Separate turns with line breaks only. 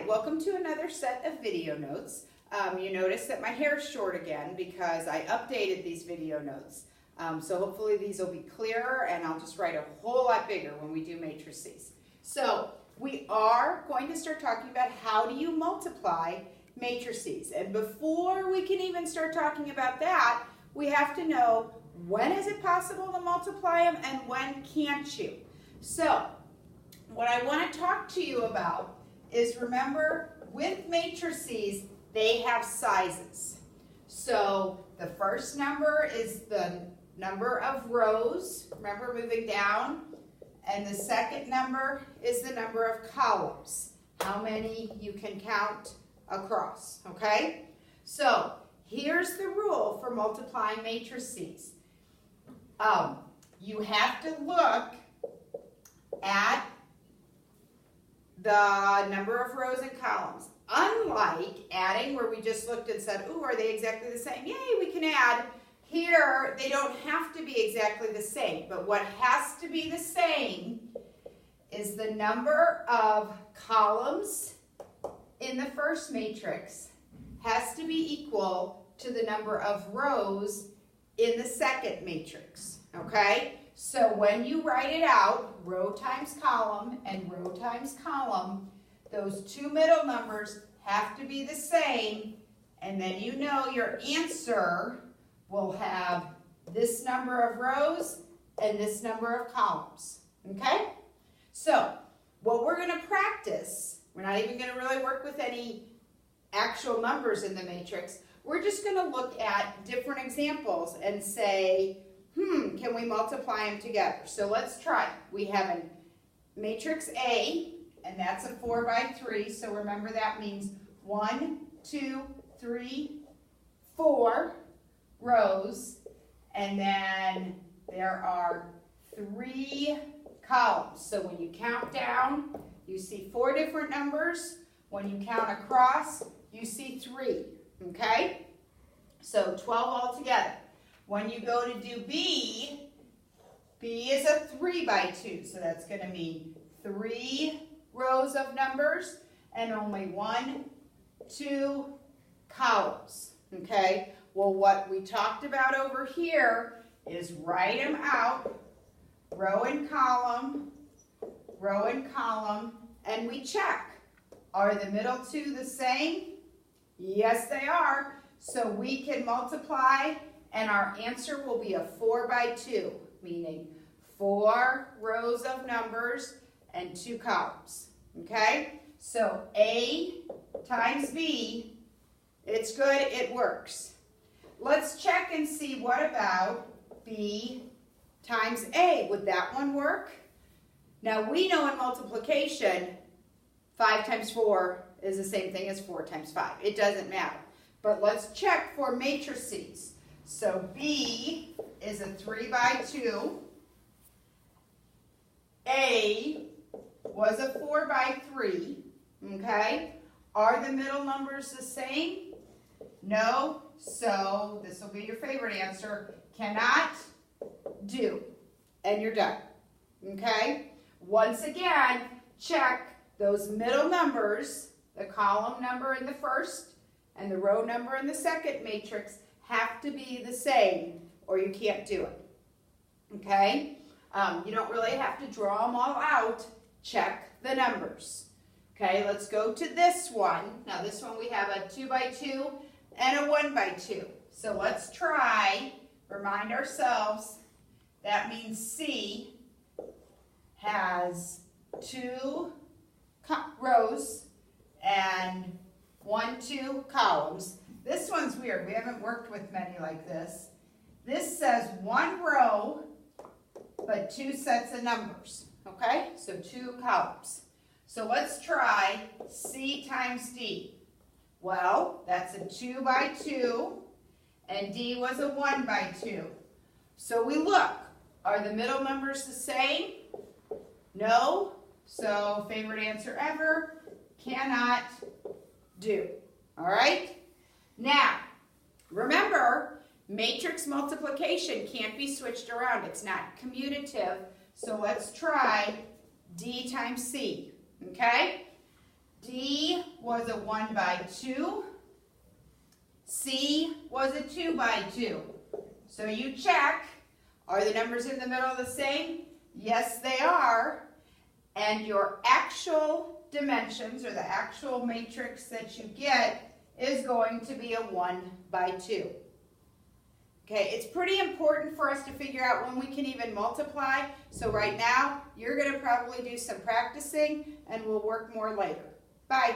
Hi, welcome to another set of video notes. You notice that my hair is short again because I updated these video notes. So hopefully these will be clearer and I'll just write a whole lot bigger when we do matrices. So we are going to start talking about how do you multiply matrices. And before we can even start talking about that, we have to know when is it possible to multiply them and when can't you. So what I want to talk to you about is, remember, with matrices, they have sizes. So the first number is the number of rows, remember, moving down, and the second number is the number of columns, how many you can count across, okay? So here's the rule for multiplying matrices. You have to look at the number of rows and columns. Unlike adding, where we just looked and said, ooh, are they exactly the same? Yay, we can add. Here, they don't have to be exactly the same, but what has to be the same is the number of columns in the first matrix has to be equal to the number of rows in the second matrix, okay? So when you write it out, row times column and row times column, those two middle numbers have to be the same, and then you know your answer will have this number of rows and this number of columns, okay? So what we're going to practice, we're not even going to really work with any actual numbers in the matrix. We're just going to look at different examples and say, can we multiply them together? So let's try. We have a matrix A, and that's a 4 by 3. So remember that means 1, 2, 3, 4 rows, and then there are 3 columns. So when you count down, you see 4 different numbers. When you count across, you see 3. Okay? So 12 altogether. When you go to do B, B is a 3 by 2. So that's going to mean 3 rows of numbers and only 1, 2 columns. Okay? Well, what we talked about over here is write them out, row and column, and we check. Are the middle two the same? Yes, they are. So we can multiply, and our answer will be a 4 by 2, meaning 4 rows of numbers and 2 columns. Okay? So A times B, it's good, it works. Let's check and see, what about B times A? Would that one work? Now we know in multiplication, 5 times 4 is the same thing as 4 times 5. It doesn't matter. But let's check for matrices. So B is a 3 by 2. A was a 4 by 3. Okay? Are the middle numbers the same? No. So this will be your favorite answer. Cannot do. And you're done. Okay? Once again, check those middle numbers, the column number in the first and the row number in the second matrix, have to be the same or you can't do it. Okay? You don't really have to draw them all out. Check the numbers. Okay, let's go to this one. Now this one we have a 2 by 2 and a 1 by 2. So let's try, remind ourselves, that means C has 2 rows and 1, 2 columns. This one's weird. We haven't worked with many like this. This says 1 row, but 2 sets of numbers. Okay, so 2 columns. So let's try C times D. Well, that's a 2 by 2, and D was a 1 by 2. So we look. Are the middle numbers the same? No. So favorite answer ever, cannot do. All right? Now, remember, matrix multiplication can't be switched around. It's not commutative. So let's try D times C. Okay? D was a 1 by 2. C was a 2 by 2. So you check, are the numbers in the middle the same? Yes, they are. And your actual dimensions, or the actual matrix that you get, is going to be a 1 by 2. Okay, it's pretty important for us to figure out when we can even multiply. So right now, you're going to probably do some practicing, and we'll work more later. Bye.